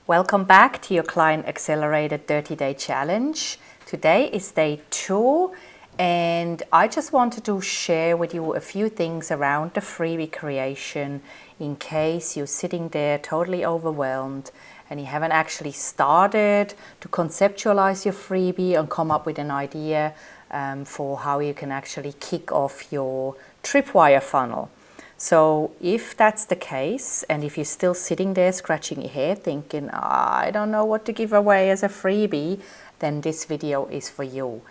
Welcome back to your Client Accelerator 30-day challenge. Today is day 2 and I just wanted to share with you a few things around the freebie creation in case you're sitting there totally overwhelmed and you haven't actually started to conceptualize your freebie and come up with an idea for how you can actually kick off your tripwire funnel. So if that's the case, and if you're still sitting there scratching your head thinking, I don't know what to give away as a freebie, then this video is for you.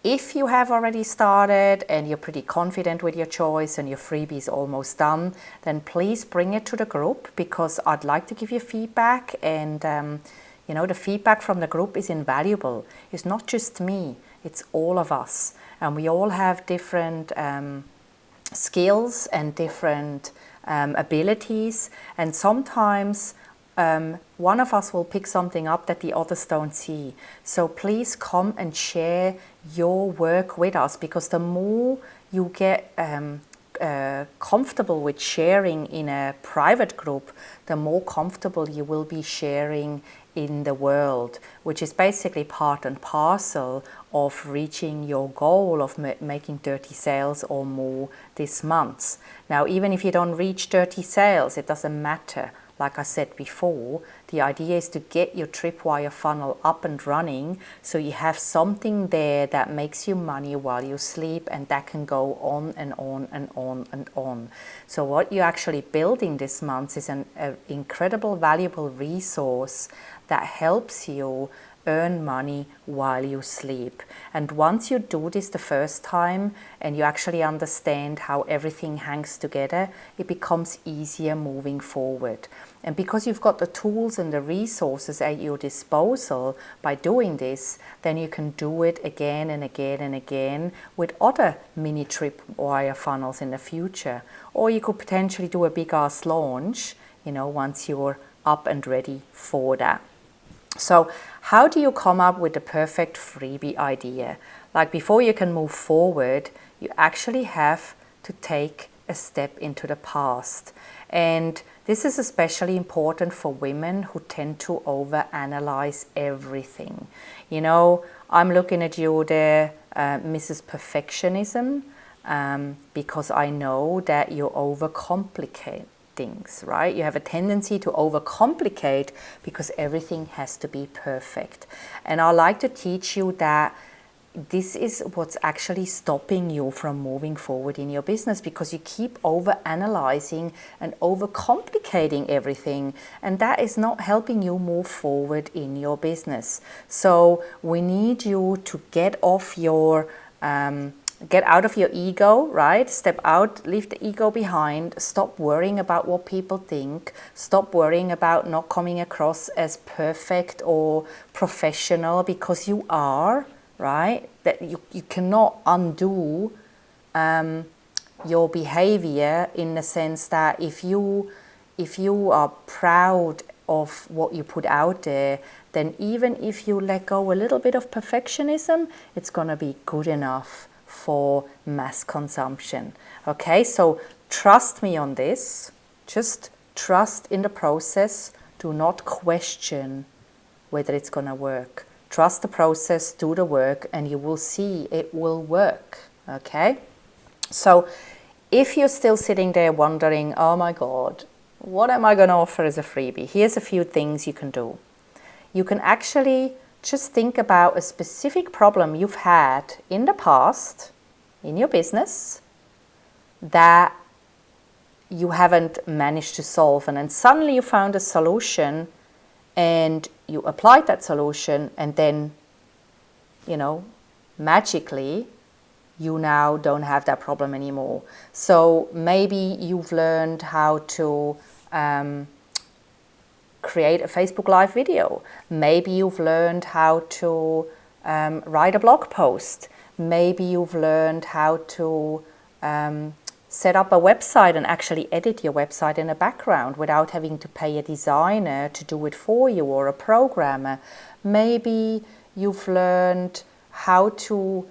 If you have already started and you're pretty confident with your choice and your freebie is almost done, then please bring it to the group because I'd like to give you feedback. And the feedback from the group is invaluable. It's not just me, it's all of us. And we all have different skills and different abilities, and sometimes one of us will pick something up that the others don't see. So please come and share your work with us, because the more you get comfortable with sharing in a private group, the more comfortable you will be sharing in the world, which is basically part and parcel of reaching your goal of making 30 sales or more this month. Now, even if you don't reach 30 sales, it doesn't matter. Like I said before, the idea is to get your tripwire funnel up and running so you have something there that makes you money while you sleep, and that can go on and on and on and on. So what you're actually building this month is an incredible, valuable resource that helps you earn money while you sleep. And once you do this the first time and you actually understand how everything hangs together, it becomes easier moving forward. And because you've got the tools and the resources at your disposal by doing this, then you can do it again and again and again with other mini tripwire funnels in the future. Or you could potentially do a big ass launch, once you're up and ready for that. So how do you come up with the perfect freebie idea? Like, before you can move forward, you actually have to take a step into the past. And this is especially important for women who tend to overanalyze everything. I'm looking at you there, Mrs. Perfectionism, because I know that you overcomplicate things, right? You have a tendency to overcomplicate because everything has to be perfect. And I like to teach you that this is what's actually stopping you from moving forward in your business, because you keep overanalyzing and overcomplicating everything, and that is not helping you move forward in your business. So we need you to get out of your ego, right? Step out, leave the ego behind, stop worrying about what people think, stop worrying about not coming across as perfect or professional, because you are, right? That you cannot undo your behavior, in the sense that if you are proud of what you put out there, then even if you let go a little bit of perfectionism, it's going to be good enough for mass consumption. Okay, so trust me on this. Just trust in the process. Do not question whether it's going to work. Trust the process, do the work, and you will see it will work. Okay, so if you're still sitting there wondering, oh my God, what am I going to offer as a freebie? Here's a few things you can do. You can actually just think about a specific problem you've had in the past in your business that you haven't managed to solve, and then suddenly you found a solution and you applied that solution, and then magically you now don't have that problem anymore. So maybe you've learned how to create a Facebook Live video. Maybe you've learned how to write a blog post. Maybe you've learned how to set up a website and actually edit your website in the background without having to pay a designer to do it for you, or a programmer. Maybe you've learned how to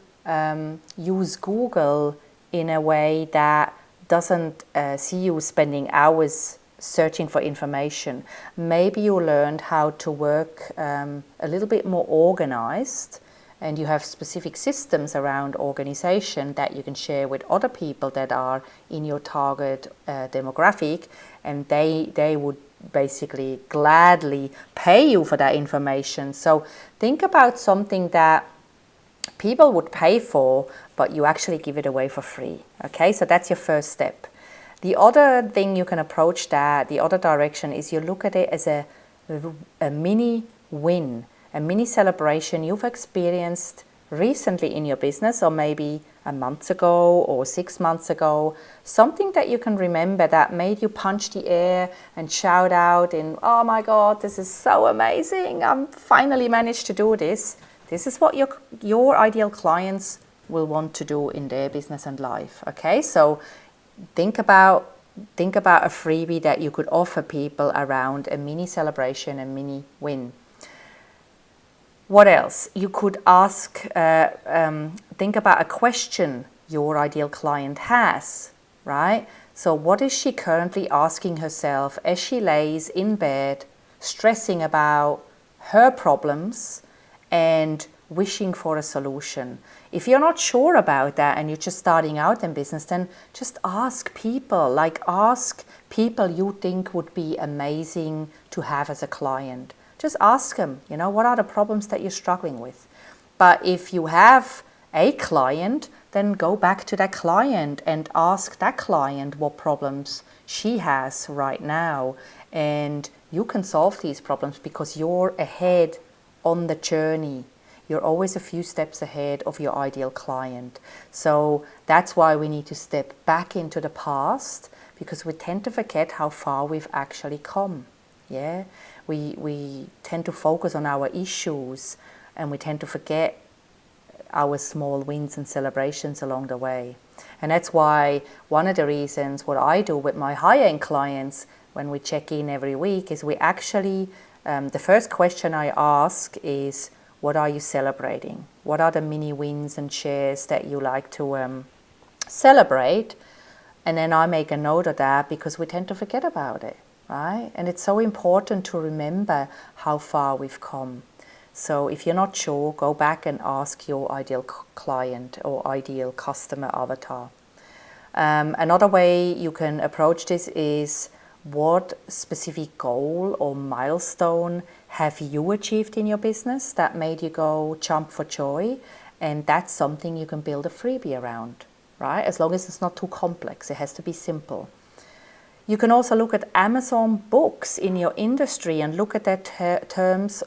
use Google in a way that doesn't see you spending hours searching for information. Maybe you learned how to work a little bit more organized, and you have specific systems around organization that you can share with other people that are in your target demographic, and they would basically gladly pay you for that information. So think about something that people would pay for, but you actually give it away for free. Okay, so that's your first step. The other thing you can approach that, the other direction, is you look at it as a mini win, a mini celebration you've experienced recently in your business, or maybe a month ago or 6 months ago, something that you can remember that made you punch the air and shout out in, oh my God, this is so amazing, I'm finally managed to do this. This is what your ideal clients will want to do in their business and life. Okay, so think about a freebie that you could offer people around a mini celebration, a mini win. What else? You could ask, think about a question your ideal client has, right? So what is she currently asking herself as she lays in bed, stressing about her problems and wishing for a solution? If you're not sure about that and you're just starting out in business, then just ask people, ask people you think would be amazing to have as a client. Just ask them, what are the problems that you're struggling with? But if you have a client, then go back to that client and ask that client what problems she has right now. And you can solve these problems because you're ahead on the journey. You're always a few steps ahead of your ideal client. So that's why we need to step back into the past, because we tend to forget how far we've actually come. Yeah, we tend to focus on our issues, and we tend to forget our small wins and celebrations along the way. And that's why one of the reasons what I do with my high-end clients when we check in every week is we actually, the first question I ask is, what are you celebrating? What are the mini wins and shares that you like to celebrate? And then I make a note of that, because we tend to forget about it, right? And it's so important to remember how far we've come. So if you're not sure, go back and ask your ideal client or ideal customer avatar. Another way you can approach this is, what specific goal or milestone have you achieved in your business that made you go jump for joy? And that's something you can build a freebie around, right? As long as it's not too complex, it has to be simple. You can also look at Amazon books in your industry and look at that terms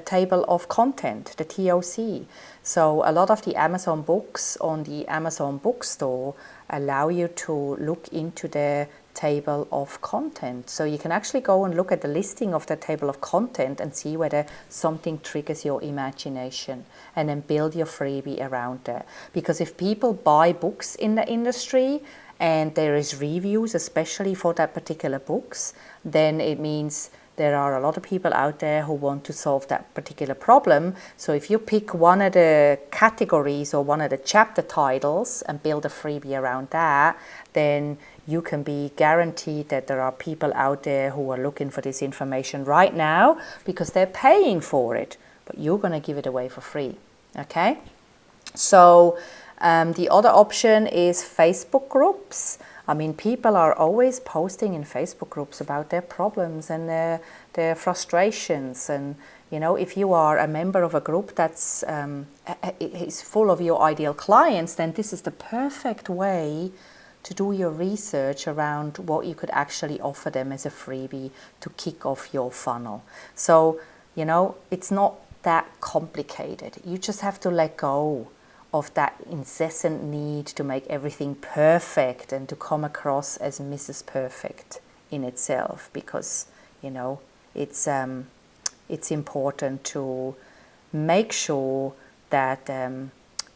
table of content, the TOC. So a lot of the Amazon books on the Amazon bookstore allow you to look into the table of content. So you can actually go and look at the listing of the table of content and see whether something triggers your imagination, and then build your freebie around that. Because if people buy books in the industry and there is reviews, especially for that particular books, then it means there are a lot of people out there who want to solve that particular problem. So if you pick one of the categories or one of the chapter titles and build a freebie around that, then you can be guaranteed that there are people out there who are looking for this information right now because they're paying for it, but you're going to give it away for free. Okay? So the other option is Facebook groups. I mean, people are always posting in Facebook groups about their problems and their frustrations. And, if you are a member of a group that's is full of your ideal clients, then this is the perfect way to do your research around what you could actually offer them as a freebie to kick off your funnel. So, it's not that complicated. You just have to let go of that incessant need to make everything perfect and to come across as Mrs. Perfect in itself, because it's important to make sure that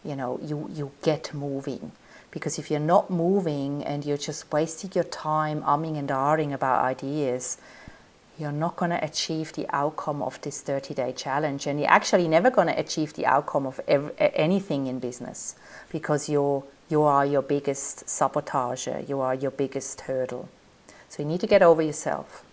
you get moving. Because if you're not moving and you're just wasting your time umming and ahhing about ideas, you're not going to achieve the outcome of this 30-day challenge. And you're actually never going to achieve the outcome of anything in business, because you are your biggest sabotager. You are your biggest hurdle. So you need to get over yourself.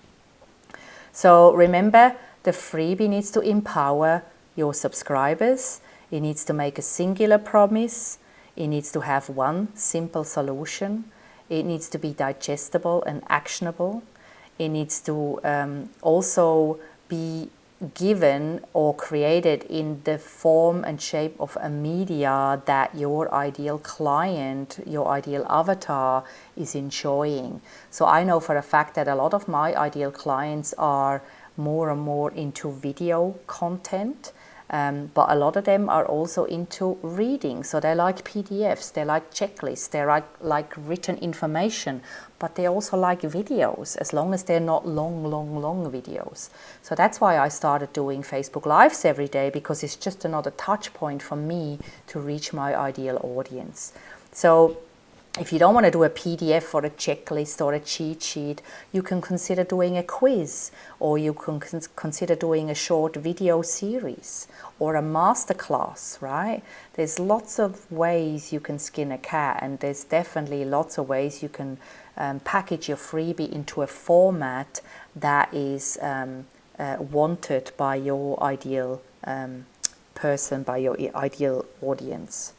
So remember, the freebie needs to empower your subscribers. It needs to make a singular promise. It needs to have one simple solution. It needs to be digestible and actionable. It needs to also be given or created in the form and shape of a media that your ideal client, your ideal avatar is enjoying. So I know for a fact that a lot of my ideal clients are more and more into video content. But a lot of them are also into reading. So they like PDFs, they like checklists, they like written information, but they also like videos, as long as they're not long videos. So that's why I started doing Facebook Lives every day, because it's just another touch point for me to reach my ideal audience. So if you don't want to do a PDF or a checklist or a cheat sheet, you can consider doing a quiz, or you can consider doing a short video series or a masterclass, right? There's lots of ways you can skin a cat, and there's definitely lots of ways you can package your freebie into a format that is wanted by your ideal person, by your ideal audience.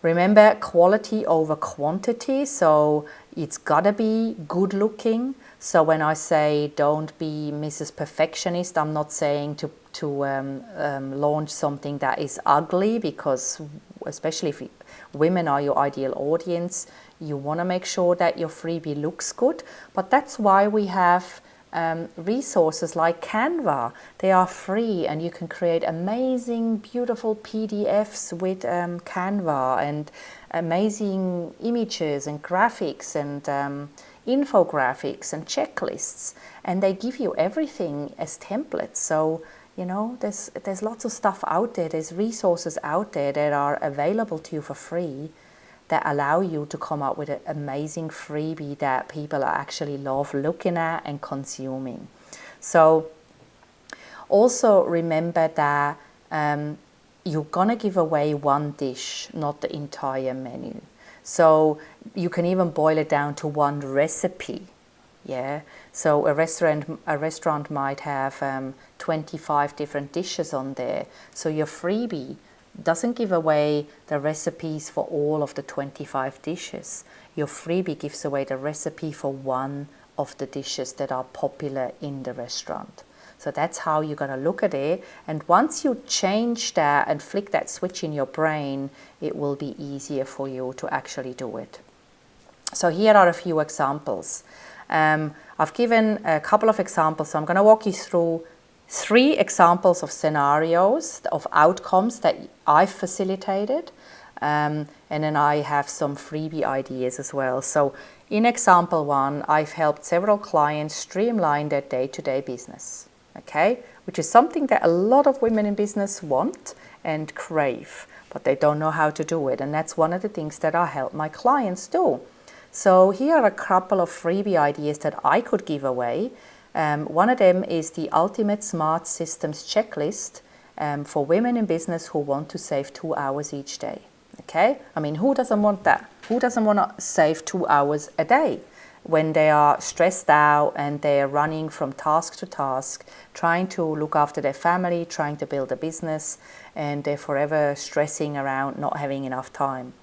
Remember, quality over quantity, so it's gotta be good looking. So when I say don't be Mrs. Perfectionist, I'm not saying to launch something that is ugly, because especially if women are your ideal audience, you want to make sure that your freebie looks good. But that's why we have resources like Canva. They are free, and you can create amazing, beautiful PDFs with Canva, and amazing images and graphics and infographics and checklists, and they give you everything as templates. So you know, there's lots of stuff out there. There's resources out there that are available to you for free, that allow you to come up with an amazing freebie that people actually love looking at and consuming. So also remember that you're gonna give away one dish, not the entire menu. So you can even boil it down to one recipe. Yeah, so a restaurant might have 25 different dishes on there. So your freebie doesn't give away the recipes for all of the 25 dishes. Your freebie gives away the recipe for one of the dishes that are popular in the restaurant. So that's how you're going to look at it. And once you change that and flick that switch in your brain, it will be easier for you to actually do it. So here are a few examples. I've given a couple of examples, so I'm going to walk you through 3 examples of scenarios, of outcomes that I've facilitated, and then I have some freebie ideas as well. So in example 1, I've helped several clients streamline their day-to-day business, okay, which is something that a lot of women in business want and crave, but they don't know how to do it, and that's one of the things that I help my clients do. So here are a couple of freebie ideas that I could give away. One of them is the Ultimate Smart Systems Checklist for women in business who want to save 2 hours each day. Okay? I mean, who doesn't want that? Who doesn't want to save 2 hours a day when they are stressed out and they are running from task to task, trying to look after their family, trying to build a business, and they're forever stressing around not having enough time?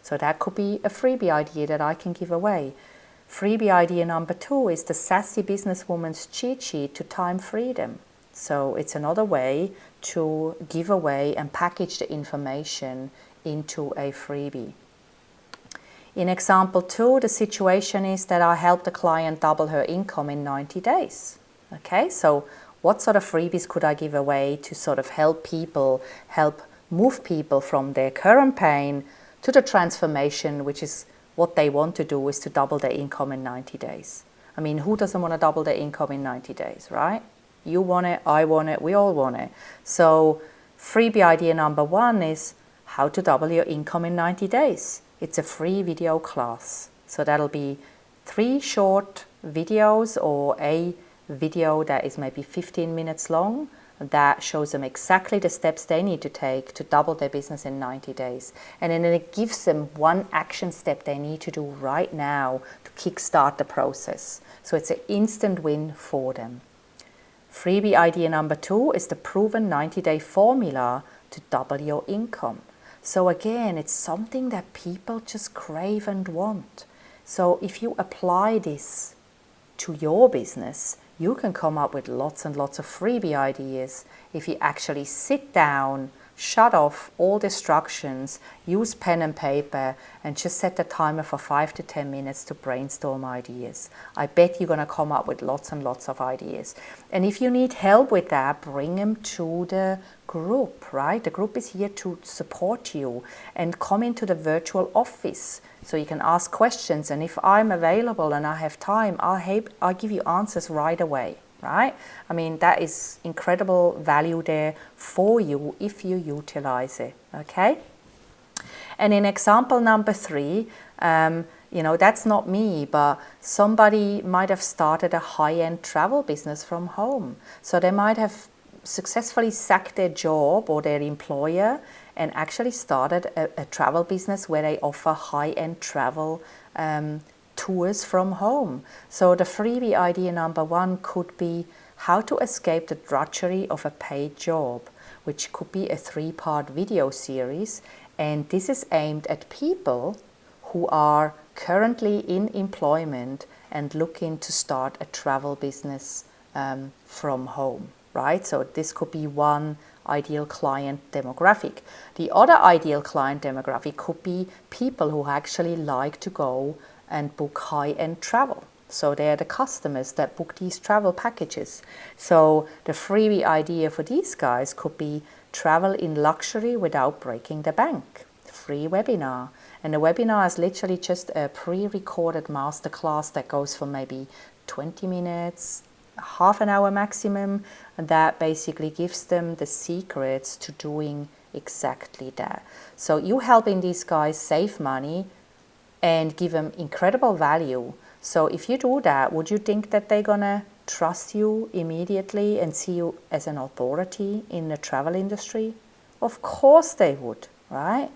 So that could be a freebie idea that I can give away. Freebie idea number 2 is the Sassy Businesswoman's Cheat Sheet to Time Freedom. So it's another way to give away and package the information into a freebie. In example 2, the situation is that I helped a client double her income in 90 days. Okay, so what sort of freebies could I give away to sort of help move people from their current pain to the transformation, which is what they want to do, is to double their income in 90 days. I mean, who doesn't want to double their income in 90 days, right? You want it, I want it, we all want it. So freebie idea number 1 is how to double your income in 90 days. It's a free video class. So that'll be 3 short videos, or a video that is maybe 15 minutes long, that shows them exactly the steps they need to take to double their business in 90 days. And then it gives them one action step they need to do right now to kickstart the process. So it's an instant win for them. Freebie idea number 2 is the proven 90-day formula to double your income. So again, it's something that people just crave and want. So if you apply this to your business, you can come up with lots and lots of freebie ideas if you actually sit down, shut off all distractions, use pen and paper, and just set the timer for 5 to 10 minutes to brainstorm ideas. I bet you're going to come up with lots and lots of ideas. And if you need help with that, bring them to the group, right? The group is here to support you, and come into the virtual office so you can ask questions. And if I'm available and I have time, I'll give you answers right away. Right? I mean, that is incredible value there for you if you utilize it, okay? And in example number 3, that's not me, but somebody might have started a high-end travel business from home. So they might have successfully sacked their job or their employer and actually started a travel business where they offer high-end travel tours from home. So the freebie idea number 1 could be how to escape the drudgery of a paid job, which could be a 3-part video series. And this is aimed at people who are currently in employment and looking to start a travel business from home, right? So this could be one ideal client demographic. The other ideal client demographic could be people who actually like to go and book high-end travel. So they're the customers that book these travel packages. So the freebie idea for these guys could be travel in luxury without breaking the bank. Free webinar. And the webinar is literally just a pre-recorded masterclass that goes for maybe 20 minutes, half an hour maximum, and that basically gives them the secrets to doing exactly that. So you helping these guys save money and give them incredible value. So if you do that, would you think that they're gonna trust you immediately and see you as an authority in the travel industry? Of course they would, right?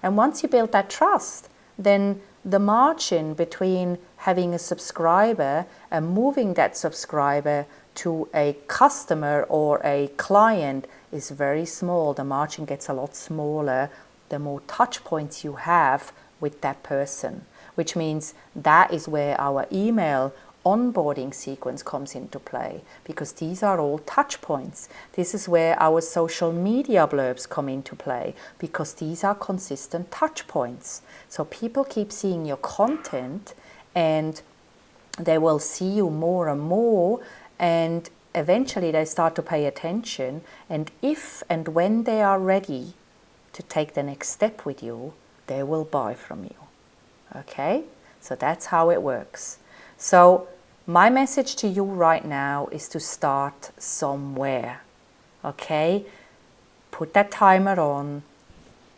And once you build that trust, then the margin between having a subscriber and moving that subscriber to a customer or a client is very small. The margin gets a lot smaller the more touch points you have with that person, which means that is where our email onboarding sequence comes into play, because these are all touch points. This is where our social media blurbs come into play, because these are consistent touch points. So people keep seeing your content and they will see you more and more, and eventually they start to pay attention. And if and when they are ready to take the next step with you, they will buy from you. Okay? So that's how it works. So my message to you right now is to start somewhere. Okay? Put that timer on,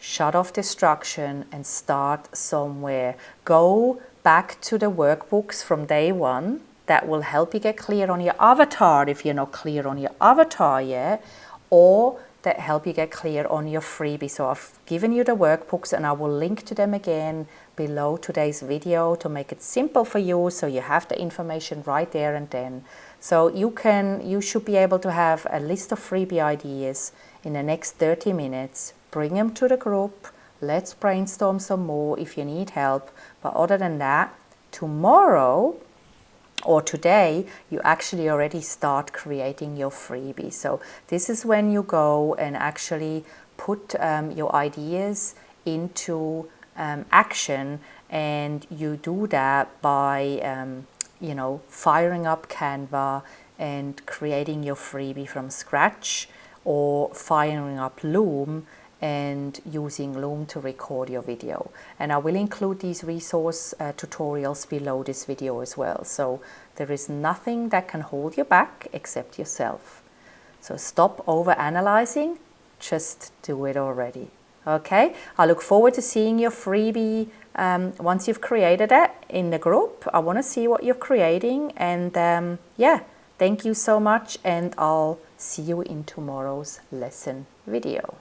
shut off distraction, and start somewhere. Go back to the workbooks from day one that will help you get clear on your avatar if you're not clear on your avatar yet, or that help you get clear on your freebie. So I've given you the workbooks and I will link to them again below today's video to make it simple for you, so you have the information right there and then. So you should be able to have a list of freebie ideas in the next 30 minutes. Bring them to the group. Let's brainstorm some more if you need help. But other than that, tomorrow or today, you actually already start creating your freebie. So this is when you go and actually put your ideas into action, and you do that by firing up Canva and creating your freebie from scratch, or firing up Loom and using Loom to record your video. And I will include these resource tutorials below this video as well. So there is nothing that can hold you back except yourself. So stop over analyzing, just do it already. Okay, I look forward to seeing your freebie once you've created it in the group. I want to see what you're creating, and yeah, thank you so much, and I'll see you in tomorrow's lesson video.